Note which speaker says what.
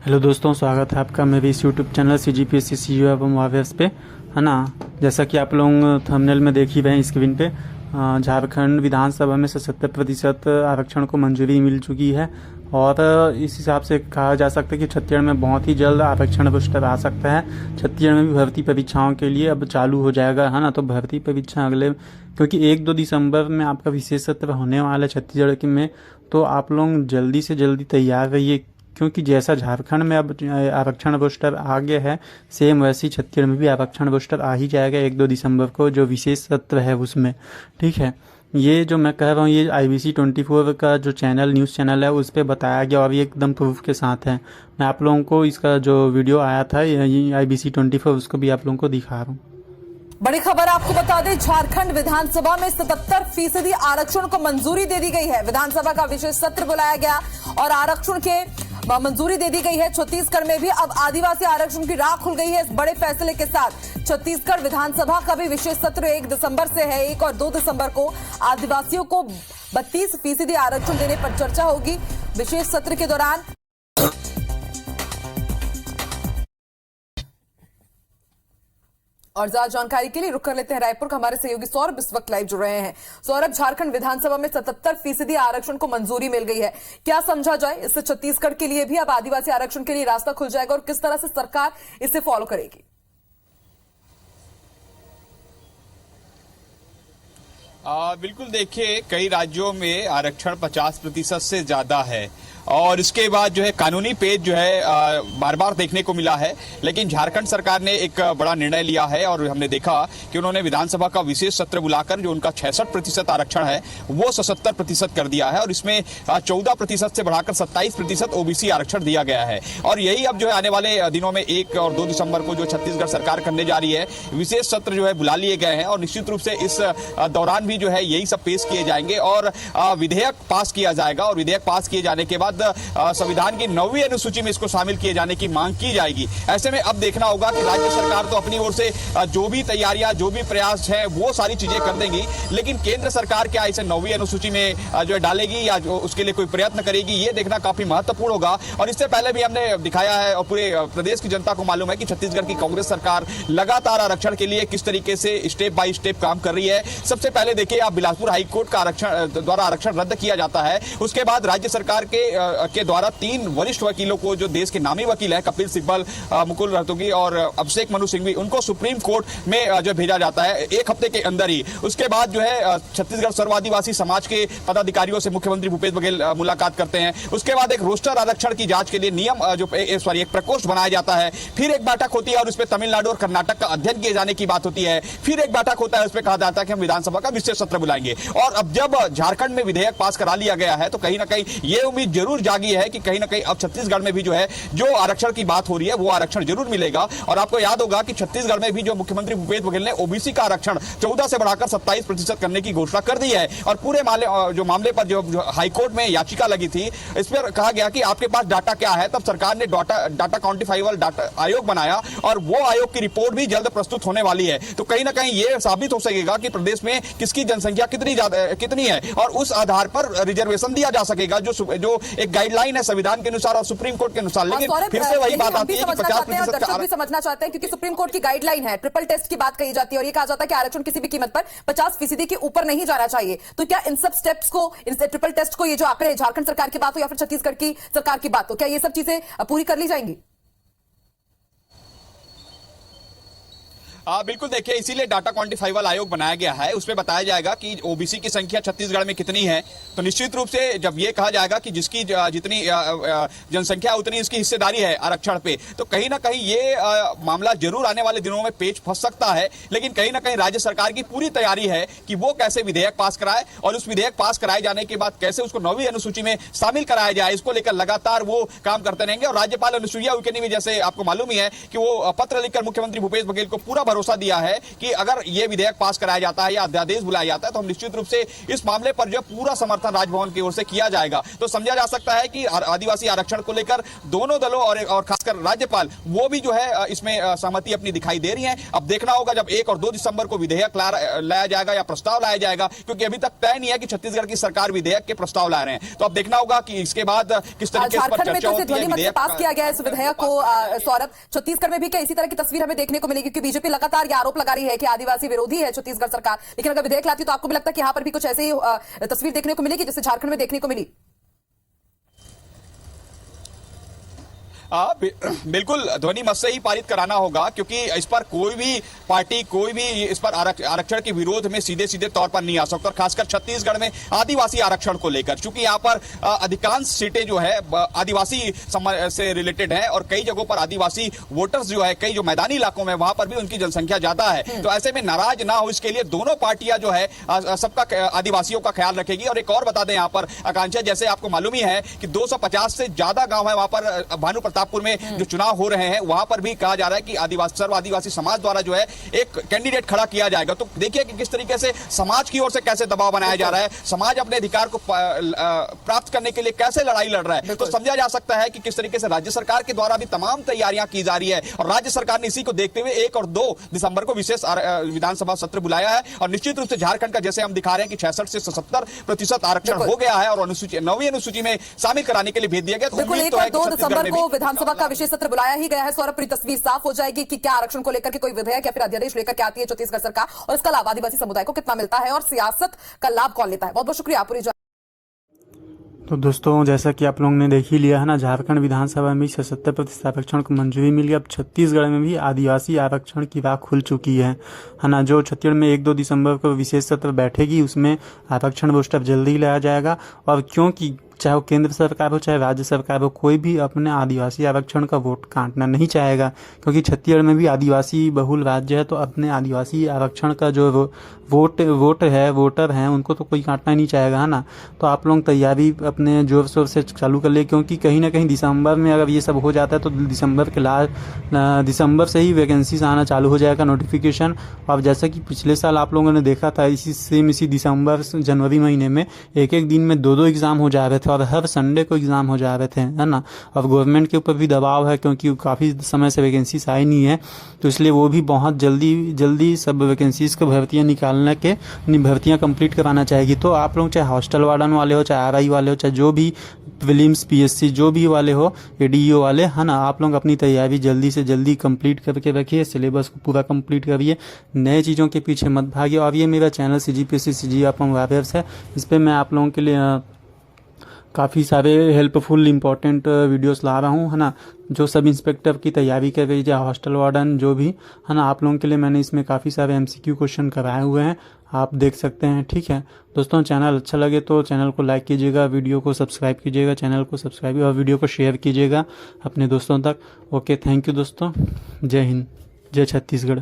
Speaker 1: Hello दोस्तों, स्वागत है आपका मेरे इस यूट्यूब चैनल CGPSC CU एवं वावेस पे, है ना। जैसा कि आप लोग थंबनेल में देख ही रहे हैं स्क्रीन पे, झारखंड विधानसभा में 77% आरक्षण को मंजूरी मिल चुकी है और इस हिसाब से कहा जा सकता है कि छत्तीसगढ़ में बहुत ही जल्द आरक्षण बूस्टर आ सकता है। छत्तीसगढ़ में भी भर्ती परीक्षाओं के लिए अब चालू हो जाएगा, है ना। तो भर्ती परीक्षा अगले, क्योंकि 1-2 दिसंबर में आपका विशेष सत्र होने वाला है छत्तीसगढ़ के में, तो आप लोग जल्दी से जल्दी तैयार रहिए, क्योंकि जैसा झारखंड में अब आरक्षण बूस्टर आ गया है, सेम वैसे ही छत्तीसगढ़ में भी आरक्षण बूस्टर आ ही जाएगा 1-2 दिसंबर को, जो विशेष सत्र है उसमें। ठीक है, ये जो मैं कह रहा हूँ ये IBC 24 का जो चैनल, न्यूज़ चैनल है, उस पर बताया गया और ये एकदम प्रूफ के साथ है। मैं आप लोगों को इसका जो वीडियो आया था IBC 24, उसको भी आप लोगों को दिखा रहा हूँ।
Speaker 2: बड़ी खबर आपको बता दें, झारखंड विधानसभा में 77% आरक्षण को मंजूरी दे दी गई है। विधानसभा का विशेष सत्र बुलाया गया और आरक्षण के मंजूरी दे दी गई है। छत्तीसगढ़ में भी अब आदिवासी आरक्षण की राह खुल गई है। इस बड़े फैसले के साथ छत्तीसगढ़ विधानसभा का भी विशेष सत्र 1 दिसंबर से है। 1 और 2 दिसंबर को आदिवासियों को 32% आरक्षण देने पर चर्चा होगी विशेष सत्र के दौरान। और ज्यादा जानकारी के लिए रुक कर लेते हैं रायपुर का हमारे सहयोगी सौरभ इस वक्त लाइव जुड़ रहे हैं। सौरभ, झारखंड विधानसभा में 77% आरक्षण को मंजूरी मिल गई है, क्या समझा जाए इससे छत्तीसगढ़ के लिए भी अब आदिवासी आरक्षण के लिए रास्ता खुल जाएगा और किस तरह से सरकार इसे फॉलो करेगी?
Speaker 3: बिल्कुल, देखिए कई राज्यों में आरक्षण 50% से ज्यादा है और इसके बाद जो है कानूनी पेज जो है बार बार देखने को मिला है। लेकिन झारखंड सरकार ने एक बड़ा निर्णय लिया है और हमने देखा कि उन्होंने विधानसभा का विशेष सत्र बुलाकर जो उनका 66% आरक्षण है वो 77% कर दिया है और इसमें 14% से बढ़ाकर 27% OBC आरक्षण दिया गया है। और यही अब जो है आने वाले दिनों में 1 और 2 दिसंबर को जो छत्तीसगढ़ सरकार करने जा रही है, विशेष सत्र जो है बुला लिए गए हैं और निश्चित रूप से इस दौरान भी जो है यही सब पेश किए जाएंगे और विधेयक पास किया जाएगा और विधेयक पास किए जाने के बाद संविधान की 9वीं अनुसूची में इसको शामिल किए जाने की मांग की जाएगी। ऐसे में अब देखना होगा कि राज्य सरकार तो अपनी ओर से जो भी तैयारियां, जो भी प्रयास है वो सारी चीजें कर देंगी, लेकिन केंद्र सरकार क्या इसे 9वीं अनुसूची में जो है डालेगी या उसके लिए कोई प्रयत्न करेगी, ये देखना काफी महत्वपूर्ण होगा। और इससे पहले भी हमने दिखाया है और पूरे प्रदेश की जनता को मालूम है कि छत्तीसगढ़ की कांग्रेस सरकार लगातार आरक्षण के लिए किस तरीके से स्टेप बाय स्टेप काम कर रही है। सबसे पहले देखिए, आप बिलासपुर हाईकोर्ट का द्वारा आरक्षण रद्द किया जाता है, उसके बाद राज्य सरकार के द्वारा 3 वरिष्ठ वकीलों को, जो देश के नामी वकील हैं, कपिल सिब्बल, मुकुल रोहतगी और अभिषेक मनु सिंघवी, उनको सुप्रीम कोर्ट में जो भेजा जाता है 1 हफ्ते के अंदर ही। उसके बाद जो है छत्तीसगढ़ सर्व आदिवासी समाज के पदाधिकारियों से मुख्यमंत्री भूपेश बघेल मुलाकात करते हैं। उसके बाद एक रोस्टर आरक्षण की जांच के लिए एक प्रकोष्ठ बनाया जाता है। फिर एक बैठक होती है और उसमें तमिलनाडु और कर्नाटक का अध्ययन किए जाने की बात होती है। फिर एक बैठक होता है, उसमें कहा जाता है कि हम विधानसभा का विशेष सत्र बुलाएंगे। और अब जब झारखंड में विधेयक पास करा लिया गया है तो कहीं ना कहीं ये उम्मीद जरूर जागी है कि कहीं ना कहीं अब छत्तीसगढ़ में भी जो है जो आरक्षण की बात हो रही है वो आरक्षण जरूर मिलेगा। और आपको याद होगा कि छत्तीसगढ़ में भी जो मुख्यमंत्री भूपेश बघेल ने OBC का आरक्षण 14 से बढ़ाकर 27% करने की घोषणा कर दी है। और पूरे मामले पर जो हाईकोर्ट में याचिका लगी थी, इस पर कहा गया कि आपके पास डाटा क्या है। तब सरकार ने डाटा क्वांटिफाइबल डाटा आयोग बनाया और वो आयोग की रिपोर्ट भी जल्द प्रस्तुत होने वाली है। तो कहीं ना कहीं ये साबित हो सकेगा कि प्रदेश में किसकी जनसंख्या कितनी है और उस आधार पर रिजर्वेशन दिया जा सकेगा, जो एक गाइडलाइन है संविधान के अनुसार और सुप्रीम कोर्ट के अनुसार। लेकिन फिर से वही बात आती है कि 50%
Speaker 2: भी समझना चाहते हैं, क्योंकि सुप्रीम कोर्ट की गाइडलाइन है, ट्रिपल टेस्ट की बात कही जाती है और ये कहा जाता है कि आरक्षण किसी भी कीमत पर 50% के ऊपर नहीं जाना चाहिए। तो क्या इन सब स्टेप्स को, इन ट्रिपल टेस्ट को, ये जो आंकड़े झारखंड सरकार की बात हो या फिर छत्तीसगढ़ की सरकार की बात हो, क्या ये सब चीजें पूरी कर ली जाएंगी?
Speaker 3: बिल्कुल, देखिए इसीलिए डाटा क्वांटिफाइबल आयोग बनाया गया है। उसमें बताया जाएगा कि OBC की संख्या छत्तीसगढ़ में कितनी है। तो निश्चित रूप से जब ये कहा जाएगा कि जिसकी जितनी जनसंख्या उतनी इसकी हिस्सेदारी है आरक्षण पे, तो कहीं ना कहीं ये मामला जरूर आने वाले दिनों में पेच फंस सकता है। लेकिन कहीं ना कहीं राज्य सरकार की पूरी तैयारी है कि वो कैसे विधेयक पास कराए और उस विधेयक पास कराए जाने के बाद कैसे उसको 9वीं अनुसूची में शामिल कराया जाए, इसको लेकर लगातार वो काम करते रहेंगे। और राज्यपाल अनुसुईया उइके ने भी, जैसे आपको मालूम ही है, कि वो पत्र लिखकर मुख्यमंत्री भूपेश बघेल को पूरा भरोसा दिया है कि अगर ये विधेयक पास कराया जाता है या अध्यादेश बुलाया जाता है तो हम निश्चित रूप से इस मामले पर जो पूरा समर्थन राजभवन की ओर से किया जाएगा। तो समझा जा सकता है कि आदिवासी आरक्षण को लेकर दोनों दलों और खासकर राज्यपाल वो भी जो है इसमें सहमति अपनी दिखाई दे रही है। अब देखना होगा जब 1 और 2 दिसंबर को विधेयक लाया जाएगा या प्रस्ताव लाया जाएगा, क्योंकि अभी तक तय नहीं है कि छत्तीसगढ़ की सरकार विधेयक के प्रस्ताव ला रहे हैं। तो अब देखना होगा कि इसके बाद किस तरीके से चर्चा होती है।
Speaker 2: विधेयक पास किया गया इस विधेयक को सौरभ, छत्तीसगर में भी क्या इसी तरह की तस्वीर हमें देखने को मिलेगी? क्योंकि बीजेपी लगातार ये आरोप लगा रही है कि आदिवासी विरोधी है छत्तीसगढ़ सरकार, लेकिन अगर विधेयक लाती तो आपको भी लगता है कि यहां पर भी कुछ ऐसी तस्वीर देखने को मिलेगी जैसे झारखंड में देखने को मिली?
Speaker 3: बिल्कुल ध्वनि मत से ही पारित कराना होगा, क्योंकि इस पर कोई भी पार्टी कोई भी इस पर आरक्षण के विरोध में सीधे सीधे तौर पर नहीं आ सकता। और खासकर छत्तीसगढ़ में आदिवासी आरक्षण को लेकर, चूंकि यहाँ पर अधिकांश सीटें जो है आदिवासी से रिलेटेड है और कई जगहों पर आदिवासी वोटर्स जो है कई जो मैदानी इलाकों में वहां पर भी उनकी जनसंख्या ज्यादा है। तो ऐसे में नाराज ना हो इसके लिए दोनों पार्टियां जो है सबका आदिवासियों का ख्याल रखेगी। और एक और बता दें यहाँ पर आकांक्षा, जैसे आपको मालूम ही है कि 250 से ज्यादा गांव है वहां पर भानु प्रतापपुर में जो चुनाव हो रहे हैं, वहां पर भी कहा जा रहा है कि सर्व आदिवासी समाज द्वारा जो है एक कैंडिडेट खड़ा किया जाएगा। तो देखिए कि किस तरीके से समाज की ओर से कैसे दबाव बनाया जा रहा है, समाज अपने अधिकार को प्राप्त करने के लिए कैसे लड़ाई लड़ रहा है। तो समझा जा सकता है कि किस तरीके से राज्य सरकार के द्वारा भी तमाम तैयारियां की जा रही है और राज्य सरकार ने इसी को देखते हुए 1 और 2 दिसंबर को विशेष विधानसभा सत्र बुलाया है। और निश्चित रूप से झारखंड का जैसे हम दिखा रहे हैं कि 66 से 77% आरक्षण हो गया है और 9वीं अनुसूची में शामिल कराने के लिए भेज दिया गया।
Speaker 2: बिल्कुल 1 और 2 दिसंबर को विधानसभा का विशेष सत्र बुलाया ही गया है। सौरभ, पूरी तस्वीर साफ हो जाएगी कि क्या आरक्षण को लेकर के कोई विधेयक या फिर अध्यादेश लेकर के आती है छत्तीसगढ़ सरकार और इसका लाभ आदिवासी समुदाय को कितना मिलता है और सियासत का लाभ कौन लेता है। बहुत बहुत शुक्रिया पूरी।
Speaker 1: तो दोस्तों, जैसा कि आप लोगों ने देख ही लिया है ना, झारखंड विधानसभा में 77% आरक्षण को मंजूरी मिली। अब छत्तीसगढ़ में भी आदिवासी आरक्षण की राह खुल चुकी है ना। जो छत्तीसगढ़ में 1-2 दिसंबर को विशेष सत्र बैठेगी उसमें आरक्षण वो स्टेप जल्दी लाया जाएगा। और क्योंकि चाहे वो केंद्र सरकार हो चाहे राज्य सरकार हो, कोई भी अपने आदिवासी आरक्षण का वोट काटना नहीं चाहेगा, क्योंकि छत्तीसगढ़ में भी आदिवासी बहुल राज्य है। तो अपने आदिवासी आरक्षण का जो वोटर हैं उनको तो कोई काटना ही नहीं चाहेगा, है ना। तो आप लोग तैयारी अपने जोर शोर से चालू कर ले, क्योंकि कहीं ना कहीं दिसंबर में अगर ये सब हो जाता है तो दिसंबर से ही वैकेंसीज आना चालू हो जाएगा, नोटिफिकेशन। और जैसा कि पिछले साल आप लोगों ने देखा था, इसी दिसंबर जनवरी महीने में एक दिन में 2-2 एग्ज़ाम हो जा रहे थे और हर संडे को एग्ज़ाम हो जा रहे थे, है ना। और गवर्नमेंट के ऊपर भी दबाव है, क्योंकि काफ़ी समय से वैकेंसीज आई नहीं है, तो इसलिए वो भी बहुत जल्दी सब वैकेंसीज को भर्तियाँ कंप्लीट कराना चाहेगी। तो आप लोग चाहे हॉस्टल वार्डन वाले हो, चाहे RI वाले हो, चाहे जो भी प्रीलिम्स PSC जो भी वाले हो, ADEO वाले, है ना, आप लोग अपनी तैयारी जल्दी से जल्दी कंप्लीट करके रखिए, सिलेबस को पूरा कंप्लीट करिए, नए चीज़ों के पीछे मत भागिए। और ये मेरा चैनल CGPSC CGFM वायर्स है, इस पर मैं आप लोगों के लिए काफ़ी सारे हेल्पफुल इंपॉर्टेंट वीडियोस ला रहा हूँ, है ना। जो सब इंस्पेक्टर की तैयारी कर रही है, हॉस्टल वार्डन जो भी, है ना, आप लोगों के लिए मैंने इसमें काफ़ी सारे MCQ क्वेश्चन कराए हुए हैं, आप देख सकते हैं। ठीक है दोस्तों, चैनल अच्छा लगे तो चैनल को लाइक कीजिएगा, वीडियो को सब्सक्राइब कीजिएगा, चैनल को सब्सक्राइब और वीडियो को शेयर कीजिएगा अपने दोस्तों तक। ओके, थैंक यू दोस्तों। जय हिंद, जय छत्तीसगढ़।